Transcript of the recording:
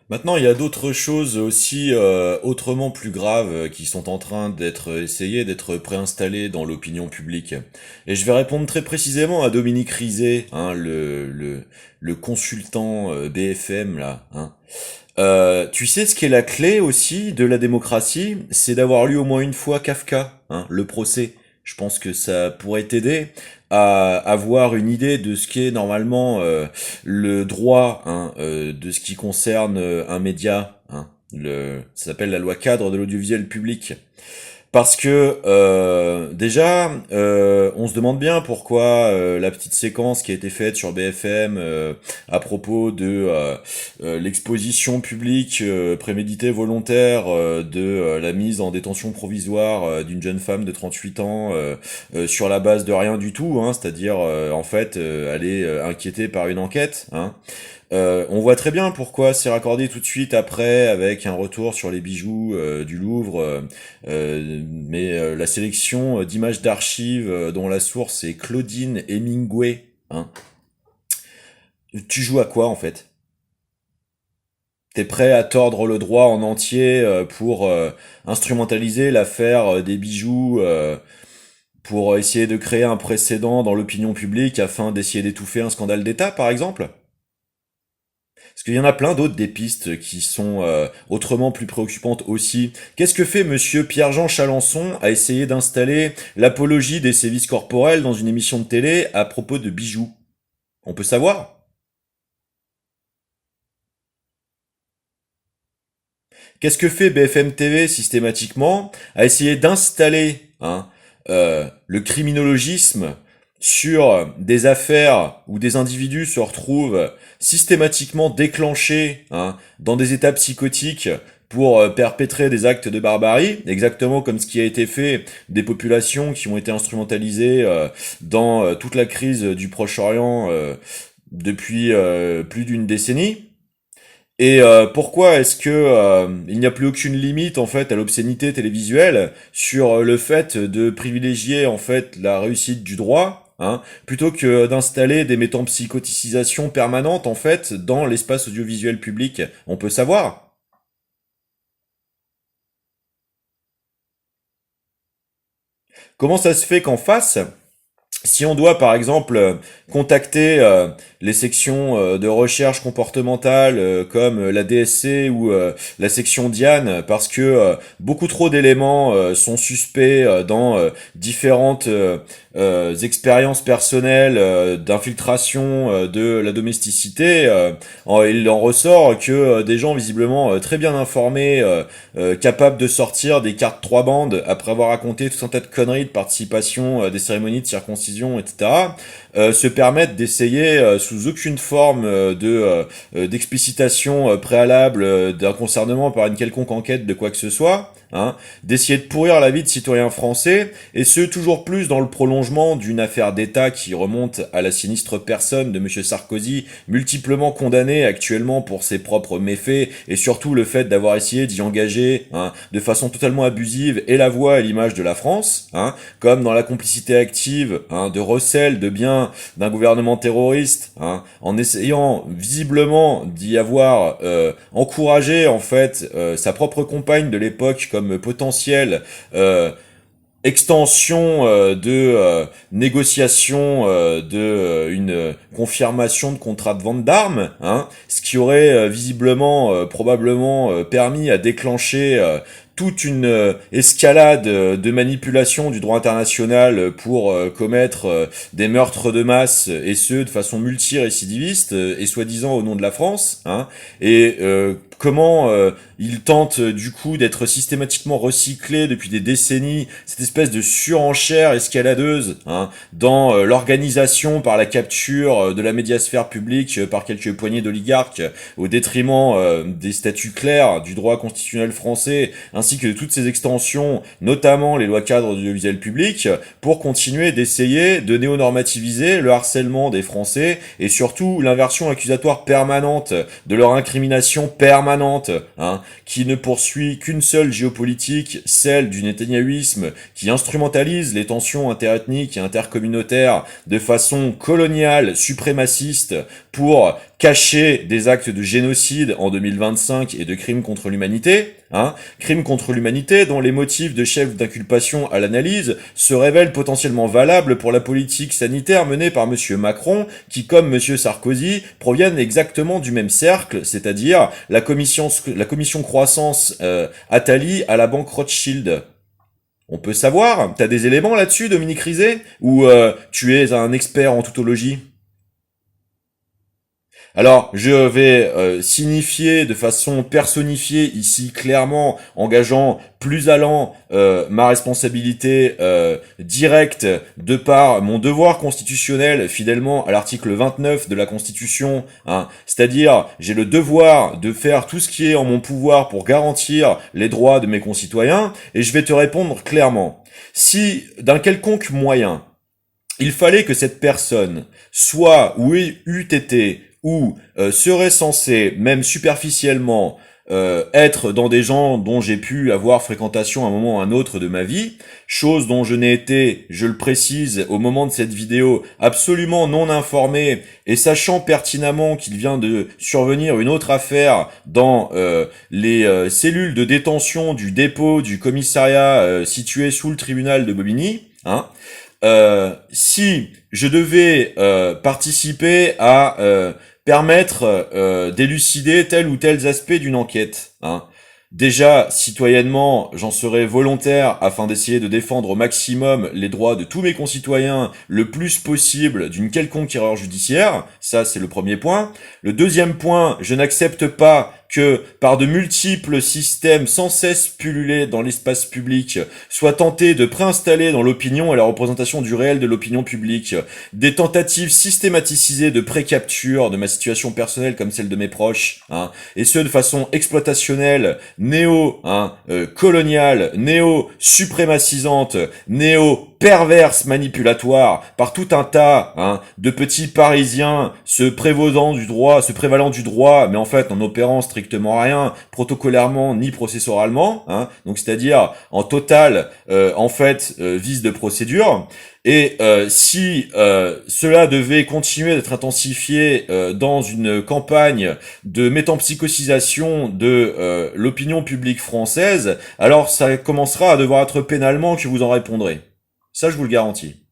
Maintenant, il y a d'autres choses aussi autrement plus graves qui sont en train d'être essayées, d'être préinstallées dans l'opinion publique. Et je vais répondre très précisément à Dominique Rizet, hein, le consultant BFM là. Hein. Tu sais ce qui est la clé aussi de la démocratie, c'est d'avoir lu au moins une fois Kafka, hein, le procès. Je pense que ça pourrait t'aider à avoir une idée de ce qu'est normalement le droit, hein, de ce qui concerne un média. Hein. Ça s'appelle la loi cadre de l'audiovisuel public. Parce que déjà, on se demande bien pourquoi la petite séquence qui a été faite sur BFM à propos de l'exposition publique préméditée volontaire de la mise en détention provisoire d'une jeune femme de 38 ans sur la base de rien du tout, hein, c'est-à-dire en fait elle est inquiétée par une enquête. Hein. On voit très bien pourquoi c'est raccordé tout de suite après avec un retour sur les bijoux du Louvre, mais la sélection d'images d'archives dont la source est Claudine Hemingway. Hein. Tu joues à quoi en fait? T'es prêt à tordre le droit en entier pour instrumentaliser l'affaire des bijoux pour essayer de créer un précédent dans l'opinion publique afin d'essayer d'étouffer un scandale d'État par exemple? Parce qu'il y en a plein d'autres des pistes qui sont autrement plus préoccupantes aussi. Qu'est-ce que fait monsieur Pierre-Jean Chalençon à essayer d'installer l'apologie des sévices corporels dans une émission de télé à propos de bijoux? On peut savoir? Qu'est-ce que fait BFM TV systématiquement à essayer d'installer hein, le criminologisme sur des affaires où des individus se retrouvent systématiquement déclenchés hein, dans des états psychotiques pour perpétrer des actes de barbarie, exactement comme ce qui a été fait des populations qui ont été instrumentalisées dans toute la crise du Proche-Orient depuis plus d'une décennie. Et pourquoi est-ce que il n'y a plus aucune limite en fait à l'obscénité télévisuelle sur le fait de privilégier en fait la réussite du droit, hein, plutôt que d'installer des métempsychoticisations permanentes en fait dans l'espace audiovisuel public? On peut savoir. Comment ça se fait qu'en face, si on doit par exemple contacter les sections de recherche comportementale comme la DSC ou la section Diane parce que beaucoup trop d'éléments sont suspects dans différentes expériences personnelles d'infiltration de la domesticité, il en ressort que des gens visiblement très bien informés, capables de sortir des cartes trois bandes après avoir raconté tout un tas de conneries de participation à des cérémonies de circoncision, etc., se permettent d'essayer sous aucune forme d'explicitation préalable d'un concernement par une quelconque enquête de quoi que ce soit, hein, d'essayer de pourrir la vie de citoyens français, et ce toujours plus dans le prolongement d'une affaire d'État qui remonte à la sinistre personne de monsieur Sarkozy, multiplement condamné actuellement pour ses propres méfaits, et surtout le fait d'avoir essayé d'y engager hein, de façon totalement abusive et la voix et l'image de la France, hein, comme dans la complicité active hein, de recel de biens d'un gouvernement terroriste, hein, en essayant visiblement d'y avoir encouragé en fait sa propre compagne de l'époque comme potentielle extension de négociation de une confirmation de contrat de vente d'armes, hein, ce qui aurait visiblement probablement permis à déclencher toute une escalade de manipulation du droit international pour commettre des meurtres de masse et ce de façon multirécidiviste et soi-disant au nom de la France, hein, et comment il tente du coup d'être systématiquement recyclé depuis des décennies, cette espèce de surenchère escaladeuse hein, dans l'organisation par la capture de la médiasphère publique par quelques poignées d'oligarques au détriment des statuts clairs du droit constitutionnel français ainsi que de toutes ces extensions, notamment les lois cadres de l'audiovisuel public, pour continuer d'essayer de néonormativiser le harcèlement des Français et surtout l'inversion accusatoire permanente de leur incrimination permanente, hein, qui ne poursuit qu'une seule géopolitique, celle du netanyahouisme, qui instrumentalise les tensions interethniques et intercommunautaires de façon coloniale, suprémaciste, pour cacher des actes de génocide en 2025 et de crimes contre l'humanité, crimes contre l'humanité dont les motifs de chef d'inculpation à l'analyse se révèlent potentiellement valables pour la politique sanitaire menée par monsieur Macron, qui, comme monsieur Sarkozy, proviennent exactement du même cercle, c'est-à-dire la commission croissance Attali à la banque Rothschild. On peut savoir, t'as des éléments là-dessus, Dominique Rizet, ou tu es un expert en tautologie? Alors, je vais signifier de façon personnifiée ici clairement, engageant plus allant ma responsabilité directe de par mon devoir constitutionnel fidèlement à l'article 29 de la Constitution, c'est-à-dire j'ai le devoir de faire tout ce qui est en mon pouvoir pour garantir les droits de mes concitoyens, et je vais te répondre clairement. Si d'un quelconque moyen, il fallait que cette personne soit ou eût été ou serait censé, même superficiellement, être dans des gens dont j'ai pu avoir fréquentation à un moment ou à un autre de ma vie, chose dont je n'ai été, je le précise, au moment de cette vidéo, absolument non informé, et sachant pertinemment qu'il vient de survenir une autre affaire dans les cellules de détention du dépôt du commissariat situé sous le tribunal de Bobigny, si je devais participer à permettre d'élucider tel ou tel aspect d'une enquête, déjà, citoyennement, j'en serais volontaire afin d'essayer de défendre au maximum les droits de tous mes concitoyens le plus possible d'une quelconque erreur judiciaire. Ça, c'est le premier point. Le deuxième point, je n'accepte pas que par de multiples systèmes sans cesse pullulés dans l'espace public soient tentés de préinstaller dans l'opinion et la représentation du réel de l'opinion publique des tentatives systématisées de précapture de ma situation personnelle comme celle de mes proches, et ce de façon exploitationnelle, coloniale, néo-suprémacisante, néo-perverse manipulatoire par tout un tas de petits Parisiens se prévalant du droit, mais en fait en opérant strictement rien, protocolairement ni processoralement, donc c'est-à-dire en total vice de procédure. Et si cela devait continuer d'être intensifié dans une campagne de métempsychosisation de l'opinion publique française, alors ça commencera à devoir être pénalement que vous en répondrez. Ça, je vous le garantis.